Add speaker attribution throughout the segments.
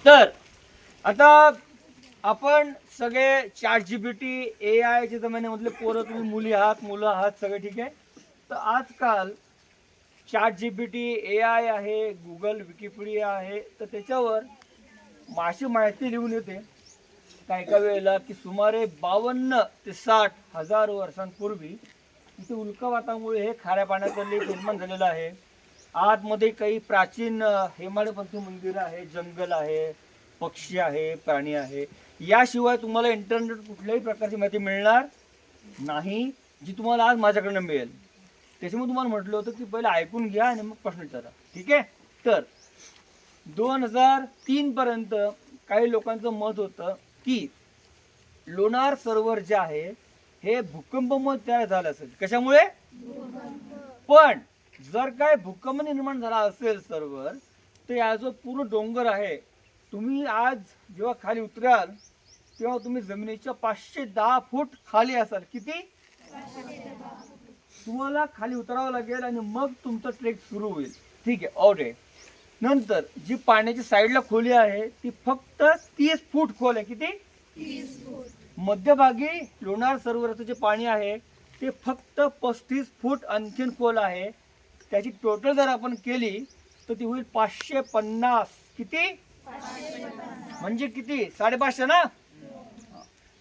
Speaker 1: तर आता आपण सगळे ChatGPT AI च्या जमान्यामधले पोरं, तुम्ही मुली आहात, मुलं आहात, सगळे ठीक आहे. तर आजकाल ChatGPT AI आहे, गुगल विकिपीडिया आहे, तर त्याच्यावर अशी माहिती लिहून येते काय एका वेळेला की सुमारे 52 ते 60 हजार वर्षांपूर्वी इथे उल्कापातामुळे हे खाऱ्या पाण्याचं लेक निर्माण झालेलं आहे. आतमध्ये काही प्राचीन हेमाडपंथी मंदिर आहे, जंगल आहे, पक्षी आहे, प्राणी आहे. याशिवाय तुम्हाला इंटरनेट कुठल्याही प्रकारची माहिती मिळणार नाही, जी तुम्हाला आज माझ्याकडनं मिळेल. त्याच्यामुळे तुम्हाला म्हटलं होतं की पहिले ऐकून घ्या आणि मग प्रश्न विचारा, ठीक आहे. तर 2003 पर्यंत काही लोकांचं मत होतं की लोणार सरोवर जे आहे हे भूकंपामुळे तयार झालं असेल. कशामुळे? पण जर काय भूकंप निर्माण झाला असेल सरोवर, तर या जो पूर्ण डोंगर आहे, तुम्ही आज जेव्हा खाली उतराल तेव्हा तुम्ही जमिनीच्या 510 फूट खाली असाल. किती? तुम्हाला खाली उतरावं लागेल आणि मग तुमचा ट्रेक सुरू होईल, ठीक आहे. ऑलराईट. नंतर जी पाण्याची साईडला खोली आहे ती फक्त 30 फूट खोल आहे. किती?
Speaker 2: 30 फूट.
Speaker 1: मध्यभागी लोणार सरोवराचं जे पाणी आहे ते फक्त 35 फूट आणखीन खोल आहे. त्याची टोटल जर आपण केली तर ती होईल 550. किती? म्हणजे किती? 550 ना.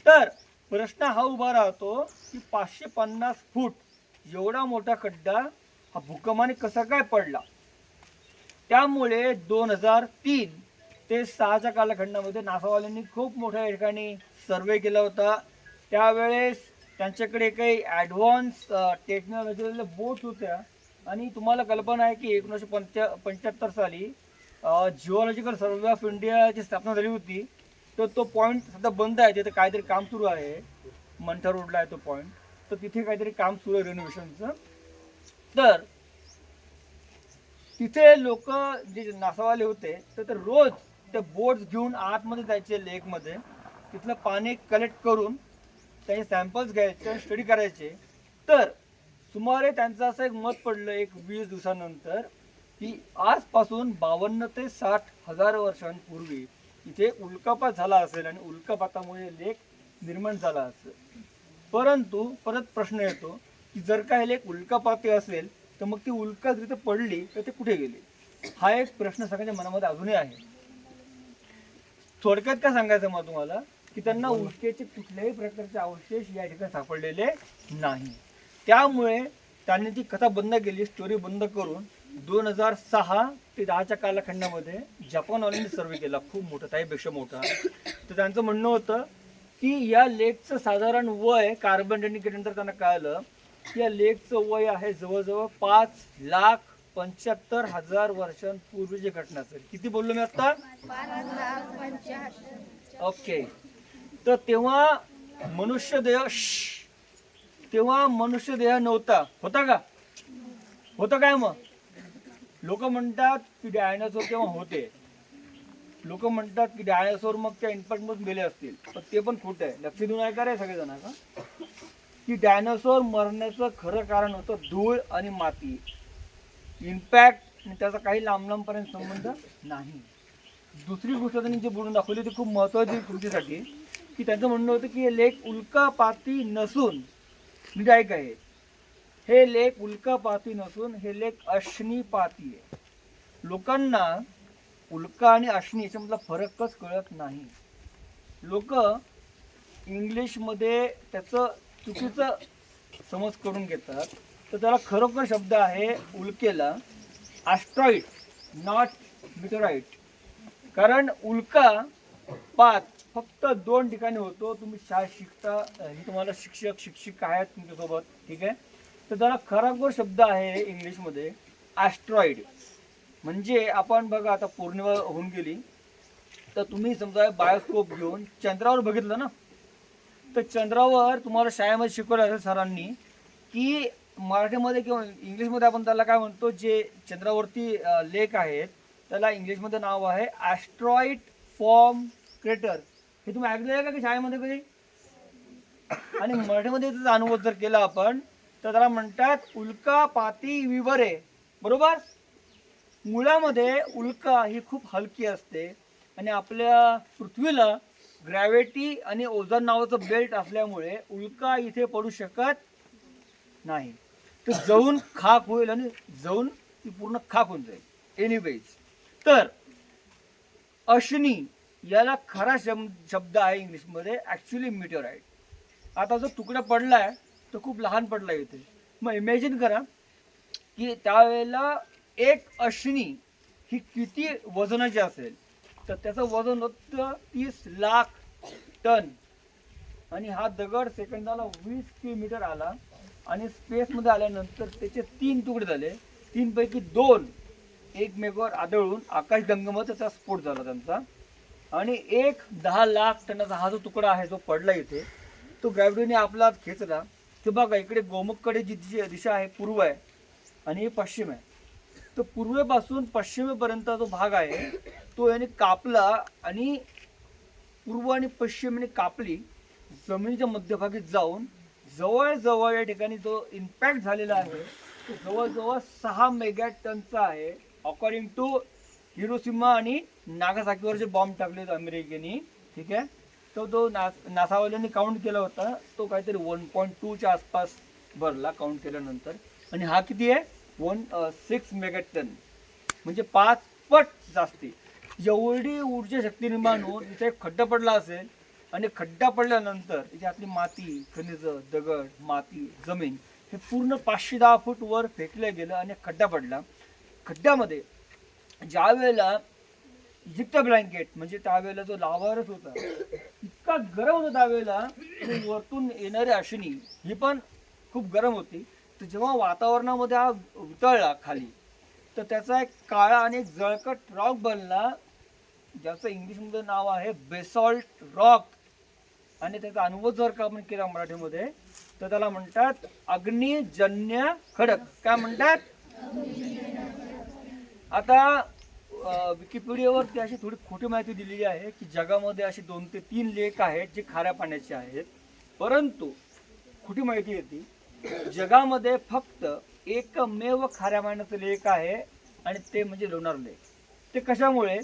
Speaker 1: तर प्रश्न हा उभा राहतो की 550 फूट एवढा मोठा खड्डा हा भूकंपाने कसा काय पडला. त्यामुळे 2003 ते 6च्या कालखंडामध्ये नासावाल्यांनी खूप मोठ्या ठिकाणी सर्वे केला होता. त्यावेळेस त्यांच्याकडे काही ॲडव्हान्स टेक्नॉलॉजीच्या बोट्स होत्या आणि तुम्हाला कल्पना आहे की 1975 साली जिओलॉजिकल सर्वे ऑफ इंडियाची स्थापना झाली होती. तर तो पॉईंट सध्या बंद आहे, तिथे काहीतरी काम सुरू आहे. मंठा रोडला आहे तो पॉईंट. तर तिथे काहीतरी काम सुरू आहे रिनोव्हेशनचं. तर तिथे लोक जे नासावाले होते तर रोज ते बोट्स घेऊन आतमध्ये जायचे लेकमध्ये, तिथलं पाणी कलेक्ट करून त्याचे सॅम्पल्स घ्यायचे, स्टडी करायचे. तर सुमारे त्यांचं असं एक मत पडलं एक 20 दिवसानंतर की आजपासून 52 ते 60 हजार वर्षांपूर्वी इथे उल्कापात झाला असेल आणि उल्कापातामुळे लेक निर्माण झाला असेल. परंतु परत प्रश्न येतो की जर का हे लेक उल्कापाती असेल तर मग ती उल्का जिथे पडली तर ते कुठे गेली, हा एक प्रश्न सगळ्यांच्या मनामध्ये अजूनही आहे. थोडक्यात काय सांगायचं मग तुम्हाला की त्यांना उल्केचे कुठल्याही प्रकारचे अवशेष या ठिकाणी सापडलेले नाही. त्यामुळे त्यांनी ती कथा बंद केली, स्टोरी बंद करून 2006 ते 10च्या कालखंडामध्ये जपानवाल्यांनी सर्वे केला, खूप मोठा, त्यापेक्षा मोठा. तर त्यांचं म्हणणं होतं की या लेकचं साधारण वय कार्बन डेटिंग केल्यानंतर त्यांना कळालं की या लेकचं वय आहे जवळजवळ 5,75,000 वर्षांपूर्वीची घटना असेल. किती बोललो मी आता?
Speaker 2: 5,75,000.
Speaker 1: ओके. तर तेव्हा मनुष्य देह नव्हता. होता का? होतं काय मग? लोक म्हणतात की डायनासोर तेव्हा होते. लोक म्हणतात की डायनासोर मग त्या इन्फंटमधून गेले असतील, पण ते पण खोटं आहे. लक्ष देऊन ऐका रे सगळेजण का, की डायनासोर मरण्याचं खरं कारण होतं धूळ आणि माती, इम्पॅक्ट, आणि त्याचा काही लांब लांबपर्यंत संबंध नाही. दुसरी गोष्ट त्यांनी जी बोलून दाखवली ती खूप महत्त्वाची तुमच्यासाठी, की त्यांचं म्हणणं होतं की हे लेक उल्कापाती नसून, म्हणजे ऐका, हे लेक उल्कापाती नसून हे लेक अश्निपाती आहे. लोकांना उल्का आणि अश्नी याच्यामधला फरकच कळत नाही. लोक इंग्लिशमध्ये त्याचं चुकीचं समज करून घेतात. तर त्याला खरोखर शब्द आहे उल्केला ॲस्ट्रॉइड, नॉट मिटराईट. कारण उल्का पात फक्त 2 ठिकाणी होतो. तुम्ही शाळेत शिकता, हे तुम्हाला शिक्षिका आहेत तुमच्यासोबत, ठीक आहे. तर त्याला खरोखर शब्द आहे इंग्लिशमध्ये ॲस्ट्रॉइड. म्हणजे आपण बघा आता पौर्णिमा होऊन गेली तर तुम्ही समजा बायोस्कोप घेऊन चंद्रावर बघितलं ना, तर चंद्रावर तुम्हाला शाळेमध्ये शिकवलं असेल सरांनी की मराठीमध्ये किंवा इंग्लिशमध्ये आपण त्याला काय म्हणतो, जे चंद्रावरती लेक आहेत त्याला इंग्लिशमध्ये नाव आहे ॲस्ट्रॉइड फॉर्म क्रेटर. हे तुम्ही ऐकलं आहे का की शाळेमध्ये कधी? आणि मराठीमध्ये त्याचा अनुभव जर केला आपण तर त्याला म्हणतात उल्कापाती विवरे. बरोबर? मुळामध्ये उल्का ही खूप हलकी असते, आणि आपल्या पृथ्वीला ग्रॅव्हिटी आणि ओझोन नावाचं बेल्ट असल्यामुळे उल्का इथे पडू शकत नाही. तर जळून खाक होईल आणि जळून ती पूर्ण खाक होऊन जाईल. एनिवेज, तर अश्नी याला खरा शब्द आहे इंग्लिशमध्ये ॲक्च्युली मीटिओराइट. आता जो तुकडा पडलाय तो खूप लहान पडला इथे. मग इमॅजिन करा की त्यावेळेला एक अश्नी ही किती वजनाची असेल. तर त्याचं वजन होतं 30 लाख टन. आणि हा दगड सेकंदाला 20 किलोमीटर आला आणि स्पेसमध्ये आल्यानंतर त्याचे 3 तुकडे झाले. 3 पैकी 2 एकमेकावर आदळून आकाशगंगेमध्ये त्याचा स्फोट झाला त्यांचा. आणि 10 लाख टनाचा हा जो तुकडा आहे जो पडला इथे, तो ग्रॅव्हिटीने आपला खेचला. ते बघा इकडे गोमुखकडे जी दिशा आहे पूर्व आहे आणि ही पश्चिम आहे. तर पूर्वेपासून पश्चिमेपर्यंत जो भाग आहे तो याने कापला आणि पूर्व आणि पश्चिमेने कापली जमिनीच्या मध्यभागी जाऊन जवळजवळ या ठिकाणी जो इम्पॅक्ट झालेला आहे तो जवळजवळ 6 मेगा टनचा आहे. अकॉर्डिंग टू हिरोशिमा आणि नागासाकीवर जे बॉम्ब टाकले होते अमेरिकेने, ठीक आहे, तो नासावाल्यांनी काउंट केला होता. तो काहीतरी 1.2च्या आसपास भरला काउंट केल्यानंतर. आणि हा किती आहे 16 मेगा टन, म्हणजे 5 पट जास्ती. एवढी ऊर्जा शक्ती निर्माण होऊन इथे एक खड्डा पडला असेल आणि खड्डा पडल्यानंतर याच्यातली माती, खनिज, दगड, माती, जमीन हे पूर्ण 510 फूट वर फेकलं गेलं आणि खड्डा पडला. खड्ड्यामध्ये ज्या वेळेला इजिप्त ब्लँकेट म्हणजे त्यावेळेला जो लावारस होता इतका गरम होता त्यावेळेला, वरतून येणारी अश्नी ही पण खूप गरम होती. तर जेव्हा वातावरणामध्ये हा उतरला खाली तर त्याचा एक काळा आणि एक जळकट रॉक बनला ज्याचं इंग्लिशमध्ये नाव आहे बेसॉल्ट रॉक. आणि त्याचा अनुवाद जर का आपण केला मराठीमध्ये तर त्याला म्हणतात अग्निजन्य खडक. काय म्हणतात? आता विकिपीडियावरती अशी थोडी खोटी माहिती दिलेली आहे की जगामध्ये असे 2 ते 3 लेक आहेत जे खाऱ्या पाण्याचे आहेत. परंतु खोटी माहिती येते जगामध्ये फक्त एकमेव खाऱ्या पाण्याचं लेक आहे आणि ते म्हणजे लोणार लेक. ते कशामुळे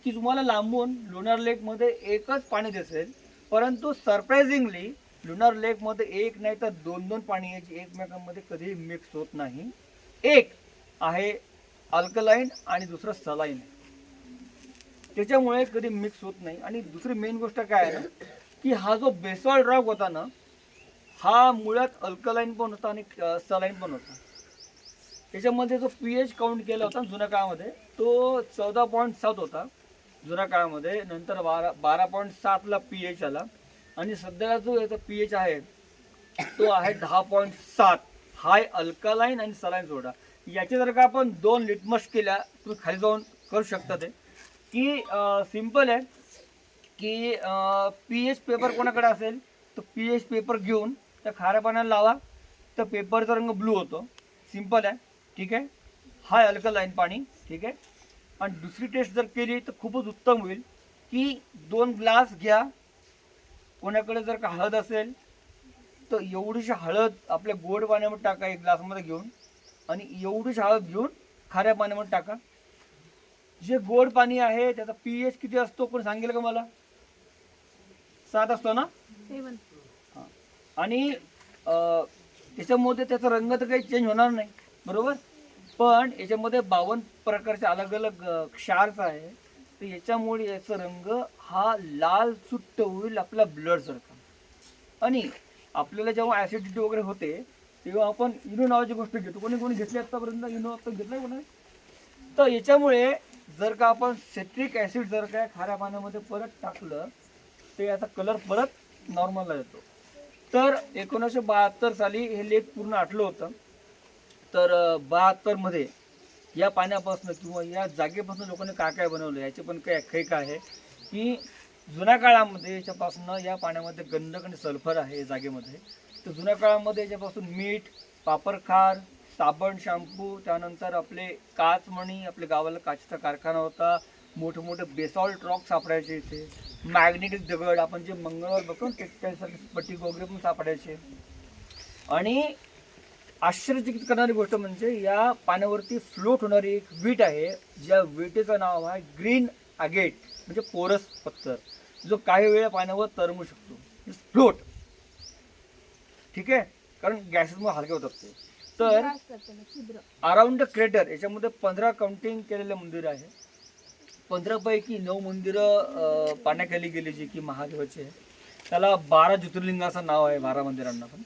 Speaker 1: की तुम्हाला लांबून लोणार लेकमध्ये एकच पाणी दिसेल, परंतु सरप्राइझिंगली लोणार लेकमध्ये एक नाही तर 2 पाणी आहे जी एकमेकांमध्ये कधीही मिक्स होत नाही. एक आहे अल्कलाईन आणि दुसरं सलाईन, त्याच्यामुळे कधी मिक्स होत नाही. आणि दुसरी मेन गोष्ट काय आहे ना की हा जो बेसॉल्ट रॉक होता ना हा मुळात अल्कलाईन पण होता आणि सलाईन पण होता. त्याच्यामध्ये जो पीएच काउंट केला होता जुन्या काळामध्ये तो 14.7 होता जुन्या काळामध्ये. नंतर 12.7ला पीएच आला आणि सध्या जो याचा पीएच आहे तो आहे 10.7. हाय अल्कलाईन आणि सलाईन सोडा. याचे जर का आपण 2 लिटमस केल्या तुम्ही खाली जाऊन करू शकता ते की सिम्पल आहे की पीएच पेपर कोणाकडे असेल तर पीएच पेपर घेऊन त्या खाऱ्या पाण्याला लावा तर पेपरचा रंग ब्लू होतो. सिम्पल आहे, ठीक आहे. हाय अल्कलाईन पाणी, ठीक आहे. आणि दुसरी टेस्ट जर केली तर खूपच उत्तम होईल की 2 ग्लास घ्या. कोणाकडे जर का हळद असेल तर एवढीशी हळद आपल्या गोड पाण्यामध्ये टाका 1 ग्लासमध्ये घेऊन आणि एवढीशी हळद घेऊन खाऱ्या पाण्यामध्ये टाका. जे गोड पाणी आहे त्याचा पीएच किती असतो कोण सांगेल का मला? 7 असतो ना?
Speaker 2: 7.
Speaker 1: आणि त्याच्यामध्ये त्याचा रंग तर काही चेंज होणार नाही, बरोबर. पण याच्यामध्ये 52 प्रकारचे अलग अलग क्षार्स आहे. तर याच्यामुळे याचा रंग हा लाल सुट्ट होईल आपला ब्लड सारखा. आणि आपल्याला जेव्हा ॲसिडिटी वगैरे होते तेव्हा आपण इनो नावाची गोष्ट घेतो. कोणी कोणी घेतली आतापर्यंत इनो? आता घेतलं कोणी? तर याच्यामुळे जर का आपण सिट्रिक ॲसिड जर काय खाऱ्या पाण्यामध्ये परत टाकलं तर याचा कलर परत नॉर्मलला येतो. तर 1972 साली हे लेक पूर्ण आटलं होतं. तर 72 मध्ये या पाण्यापासून किंवा या जागेपासून लोकांनी काय काय बनवलं याचे पण काही आख्यायिका आहे की जुन्या काळामध्ये याच्यापासून या पाण्यामध्ये गंधक आणि सल्फर आहे या जागेमध्ये. तर जुन्या काळामध्ये याच्यापासून मीठ, पापरखार, साबण, शॅम्पू, त्यानंतर आपले काचमणी, आपल्या गावाला काचेचा कारखाना होता. मोठे मोठे बेसॉल्ट रॉक सापडायचे इथे. मॅग्नेटिक दगड आपण जे मंगळवार बघतो टेक्सटाईलसारखे स्फटिक वगैरे पण सापडायचे. आणि आश्चर्यचकित करणारी गोष्ट म्हणजे या पाण्यावरती फ्लोट होणारी एक वीट आहे ज्या विटेचं नाव आहे ग्रीन अगेट. म्हणजे पोरस पत्थर जो काही वेळा पाण्यावर तरंगू शकतो, फ्लोट. ठीक आहे, कारण गॅसेसमुळे हलके होतात ते. तर अराउंड द क्रेटर याच्यामध्ये 15 काउंटिंग केलेले मंदिर आहे. 15 पैकी 9 मंदिरं पाण्याखाली गेली जी की महादेवाची आहे. त्याला 12 ज्योतिर्लिंगाचं नाव आहे, 12 मंदिरांना. पण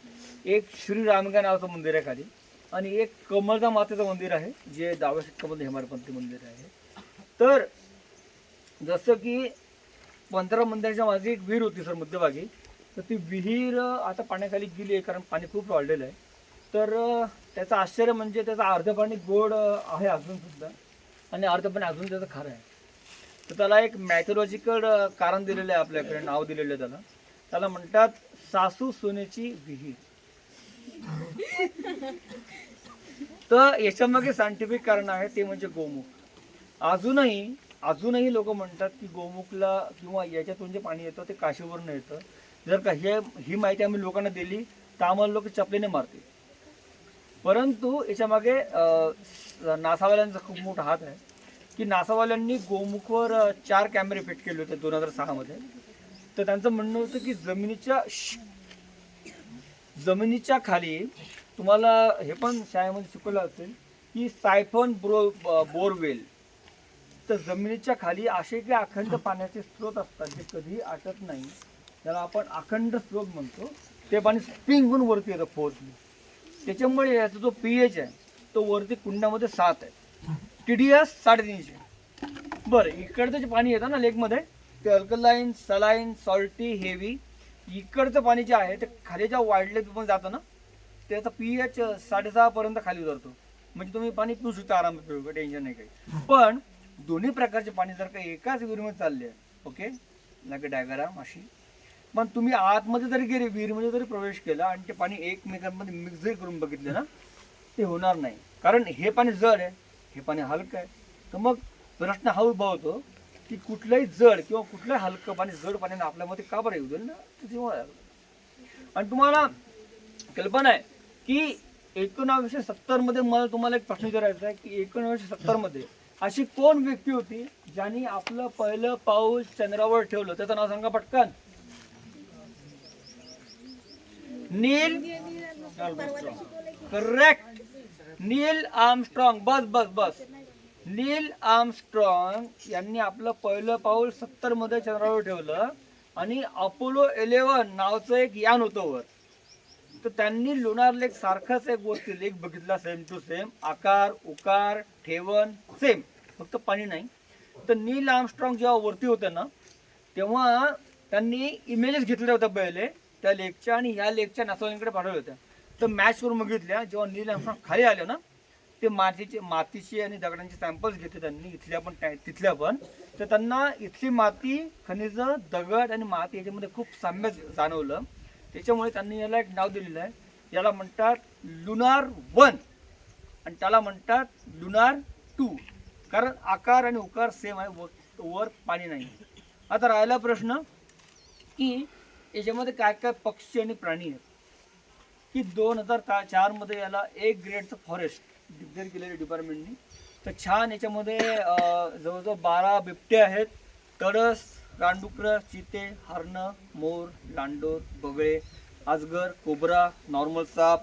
Speaker 1: एक श्रीरामगा नावाचं मंदिर आहे खाली, आणि एक कमळदा मातेचं मंदिर आहे जे डाव्या कमल हेमाडपंथी मंदिर आहे. तर जसं की 15 मंदिराच्या मागे एक विहीर होती सर मध्यभागी, तर ती विहीर आता पाण्याखाली गेली आहे कारण पाणी खूप वाढलेलं आहे. तर त्याचं आश्चर्य म्हणजे त्याचं अर्ध पाणी गोड आहे अजून सुद्धा, आणि अर्ध पाणी अजून त्याचं खारं आहे. तर त्याला एक मॅथोलॉजिकल कारण दिलेलं आहे, आपल्याकडे नाव दिलेलं आहे त्याला. त्याला म्हणतात सासू सोनेची विहीर. तर याच्यामागे सायंटिफिक कारण आहे, ते म्हणजे गोमुख. अजूनही लोक म्हणतात की गोमुखला किंवा याच्यातून जे पाणी येतं ते काशीवरून येतं. जर का ही माहिती आम्ही लोकांना दिली तर आम्हाला लोक चपलीने मारतील. परंतु याच्यामागे नासावाल्यांचा खूप मोठा हात आहे, की नासावाल्यांनी गोमुखवर 4 कॅमेरे फिट केले होते 2006 मध्ये. तर त्यांचं म्हणणं होतं की जमिनीच्या खाली, तुम्हाला हे पण शाळेमध्ये शिकवलं असेल की सायफन बोरवेल. तर जमिनीच्या खाली असे काही अखंड पाण्याचे स्रोत असतात जे कधीही आटत नाही, त्याला आपण अखंड स्रोत म्हणतो. ते पाणी स्प्रिंग होऊन वरती येतं फोर्सली. त्याच्यामुळे याचा जो pH आहे तो वरती कुंडामध्ये 7 आहे, TDS 350. बरं, इकडचं जे पाणी येतं ना लेकमध्ये, ते अल्कलाईन, सलाईन, सॉल्टी, हेवी. इकडचं पाणी जे आहे ते खाली ज्या वाढले पण जातं ना, त्याचा pH 6.5 पर्यंत खाली उतरतो. म्हणजे तुम्ही पाणी पिऊ शकता आरामात, पिऊ, टेन्शन नाही काही. पण दोन्ही प्रकारचे पाणी जर का एकाच विहिरीमध्ये चालले आहे, ओके, लाईक डायग्राम अशी, पण तुम्ही आतमध्ये जरी गेले, विहिरीमध्ये जरी प्रवेश केला आणि ते पाणी एकमेकांमध्ये मिक्स जरी करून बघितले ना, ते होणार नाही. कारण हे पाणी जड आहे, हे पाणी हलकं आहे. तर मग प्रश्न हा उद्भवतो की कुठलंही जड किंवा कुठलंही हलकं पाणी जड पाण्याने आपल्यामध्ये का बरं येऊ देईल ना, त्याच्यामुळे. आणि तुम्हाला कल्पना आहे की 1970 मध्ये मला तुम्हाला एक प्रश्न विचारायचा आहे की 1970 मध्ये अशी कोण व्यक्ती होती ज्यांनी आपलं पहिलं पाऊल चंद्रावर ठेवलं? त्याचं नाव सांगा पटकन. नील, करेक्ट, नील आर्मस्ट्रॉंग. बस. नील आर्मस्ट्रॉंग यांनी आपलं पहिलं पाऊल 70 मध्ये चंद्रावर ठेवलं, आणि अपोलो 11 नावाचं एक यान होतं वर. तर त्यांनी लुनार लेक सारखाच एक वरती लेक बघितला, सेम टू सेम, आकार, उकार, ठेवण सेम, फक्त पाणी नाही. तर नील आर्मस्ट्रॉंग जेव्हा वरती होते ना, तेव्हा त्यांनी इमेजेस घेतल्या होत्या पहिले त्या लेकच्या, आणि ह्या लेकच्या नासावाल्यांकडे पाठवल्या होत्या. तर मॅच करून बघितल्या. जेव्हा नील आर्मस्ट्रॉंग खाली आले ना, ते मातीचे आणि दगडांचे सॅम्पल्स घेतले त्यांनी, इथल्या पण तिथल्या पण. तर त्यांना इथली माती, खनिज, दगड आणि माती याच्यामध्ये खूप साम्य जाणवलं. त्याच्यामुळे त्यांनी याला एक नाव दिलेलं आहे. याला म्हणतात लुनार 1 आणि त्याला म्हणतात लुनार 2, कारण आकार आणि उकार सेम आहे, वर पाणी नाही. आता राहिला प्रश्न की याच्यामध्ये काय काय पक्षी आणि प्राणी आहेत. की 2004 मध्ये याला A ग्रेडचं फॉरेस्ट डिक्लेअर केलेलं डिपार्टमेंटनी. तर छान याच्यामध्ये जवळजवळ 12 बिबटे आहेत, तडस, रानडुकरं, चिते, हरणं, मोर, लांडोर, बगळे, अजगर, कोबरा, नॉर्मल साप.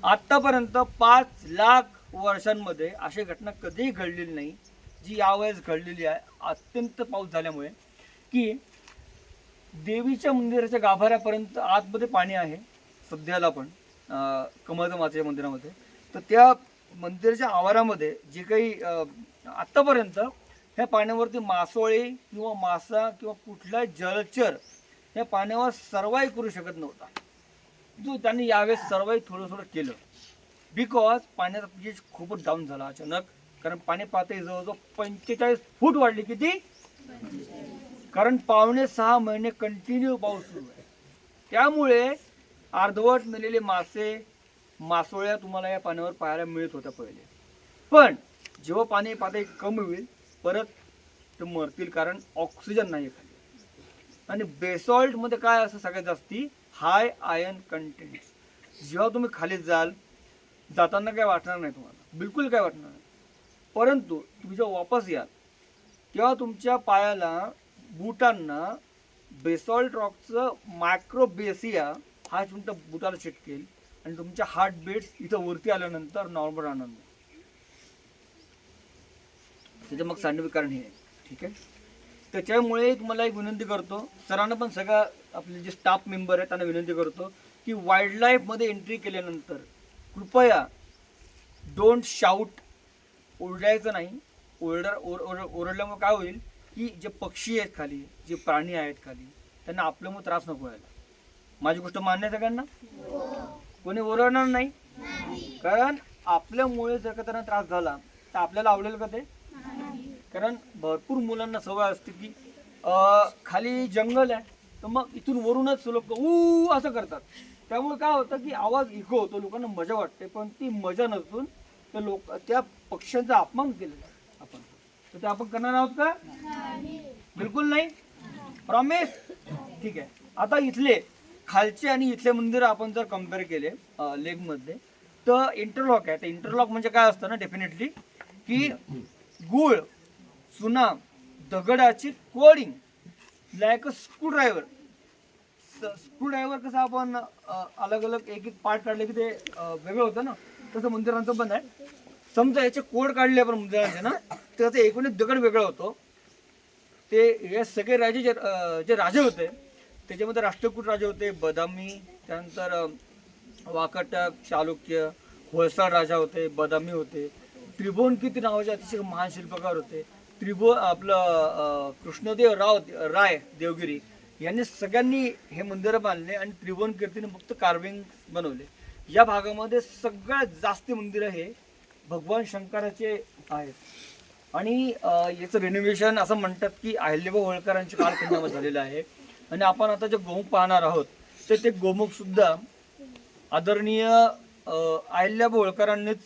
Speaker 1: आतापर्यंत 5 लाख वर्षांमध्ये अशी घटना कधीही घडलेली नाही जी यावेळेस घडलेली आहे, अत्यंत पाऊस झाल्यामुळे. की देवीच्या मंदिराच्या गाभाऱ्यापर्यंत आतमध्ये पाणी आहे सध्याला पण, कमळदा मातेच्या मंदिरामध्ये. तर त्या मंदिराच्या आवारामध्ये जे काही आत्तापर्यंत ह्या पाण्यावरती मासोळी किंवा मासा किंवा कुठला जलचर ह्या पाण्यावर सर्वाईव्ह करू शकत नव्हता, जो त्यांनी यावेळेस सर्वाईव्ह थोडं केलं. बिकॉज पाण्याचा पीएच खूपच डाऊन झाला अचानक, कारण पाणी पातळी जवळजवळ 45 फूट वाढली. किती? कारण 5.5 महिने कंटिन्यू पाऊस सुरू आहे. त्यामुळे अर्धवट मेलेले मासे, मासोळ्या तुम्हाला या पाण्यावर पाहायला मिळत होत्या पहिले. पण जेव्हा पाणी पातळी कमी होईल परत ते मरतील, कारण ऑक्सिजन नाही खाली. आणि बेसॉल्टमध्ये काय असं सगळ्यात जास्ती हाय आयर्न कंटेंट. जेव्हा तुम्ही खाली जाताना काय वाटणार नाही तुम्हाला, बिलकुल काय वाटणार नाही. परंतु तुम्ही जेव्हा वापस याल तेव्हा तुमच्या पायाला बुटांना बेसॉल्ट रॉकचं मायक्रोबेसिया हा तुमच्या बुटाला चिटकेल आणि तुमच्या हार्ट बीट्स इथं वरती आल्यानंतर नॉर्मल राहणार नाही. त्याचं मग सायंटिफिक कारण हे आहे. ठीक आहे. त्याच्यामुळे तुम्हाला एक विनंती करतो, सरांना पण सगळ्या आपले जे स्टाफ मेंबर आहेत त्यांना विनंती करतो की वाईल्ड लाईफमध्ये एंट्री केल्यानंतर कृपया डोंट शाऊट, ओरडायचं नाही. ओरडल्यामुळे काय होईल की जे पक्षी आहेत खाली, जे प्राणी आहेत खाली, त्यांना आपल्यामुळे त्रास नको व्हायला. माझी गोष्ट मान्य आहे सगळ्यांना? कोणी ओरडणार नाही, कारण आपल्यामुळे जर का त्यांना त्रास झाला तर आपल्याला आवडेल का ते? कारण भरपूर मुलांना सवय असते की खाली जंगल आहे तर मग इथून वरूनच लोक असं करतात. त्यामुळे काय होतं की आवाज इको होतो, लोकांना मजा वाटते, पण ती मजा नसून त्या पक्ष्यांचा अपमान केलेला आहे आपण. तर ते आपण करणार आहोत का? बिलकुल नाही. प्रॉमिस? ठीक आहे. आता इथले खालचे आणि इथले मंदिर आपण जर कम्पेअर केले लेगमध्ये तर इंटरलॉक आहे. तर इंटरलॉक म्हणजे काय असतं ना, डेफिनेटली की गुळ, चुना, दगडाची coding like a screwdriver. Screwdriver कसं आपण अलग अलग एक एक पार्ट काढले की ते वेगळं होतं ना, तसं मंदिरांचं पण आहे. समजा याचे कोड काढले आपण मंदिरांचे ना, तर त्याचा एकूणच दगड वेगळा होतो. ते हे सगळे राजे जे राजे होते त्याच्यामध्ये राष्ट्रकूट राजे होते, बदामी, त्यानंतर वाकाटक, चालुक्य, होयसाळ राजा होते, बदामी होते, त्रिभुवनकीर्ती नावाचे अतिशय महान शिल्पकार होते, आपलं कृष्णदेव राय देवगिरी यांनी सगळ्यांनी हे मंदिरं बांधले आणि त्रिभुवनकीर्तीने फक्त कार्विंग बनवले. या भागामध्ये सगळ्यात जास्त मंदिरं हे भगवान शंकराचे आहेत. आणि याचं रिनोव्हेशन असं म्हणतात की अहिल्याबाई होळकरांच्या कालखंडामध्ये झालेलं आहे. आणि आपण आता जे गोमुख पाहणार आहोत तर ते गोमुख सुद्धा आदरणीय अहिल्याबाई होळकरांनीच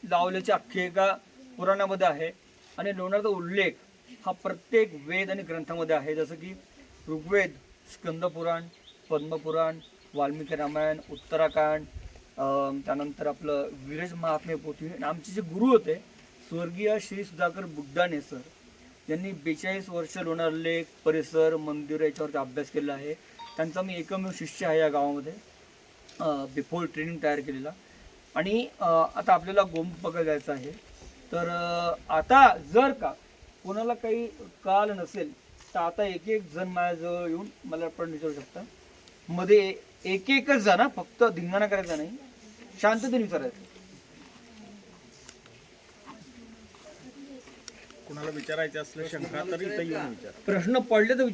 Speaker 1: लावल्याची आख्यायिका पुराणामध्ये आहे. आणि लोणारचा उल्लेख हा प्रत्येक वेद आणि ग्रंथामध्ये आहे, जसं की ऋग्वेद, स्कंदपुराण, पद्मपुराण, वाल्मिकी रामायण, उत्तराखंड, त्यानंतर आपलं विरज महात्म्य पोथी. आमचे जे गुरु होते स्वर्गीय श्री सुधाकर बुड्डाणे सर यांनी 42 वर्ष लोणार लेक, परिसर, मंदिर याच्यावरती अभ्यास केलेला आहे. त्यांचा मी एकमेव शिष्य आहे या गावामध्ये, बिफोर ट्रेनिंग तयार केलेला. आणि आता आपल्याला गोमुख बघायला जायचं आहे. तर आता जर का कोणाला काही कळालं नसेल तर आता एक एक जण माझ्याजवळ येऊन मला पण विचारू शकता. मध्ये एक एकच जण, फक्त धिंगाणा करायचा नाही, शांततेने विचारायचं.
Speaker 2: कुणाला विचारायचं असलं शंका तर इथं येऊन विचार.
Speaker 1: प्रश्न पडले तर विचार.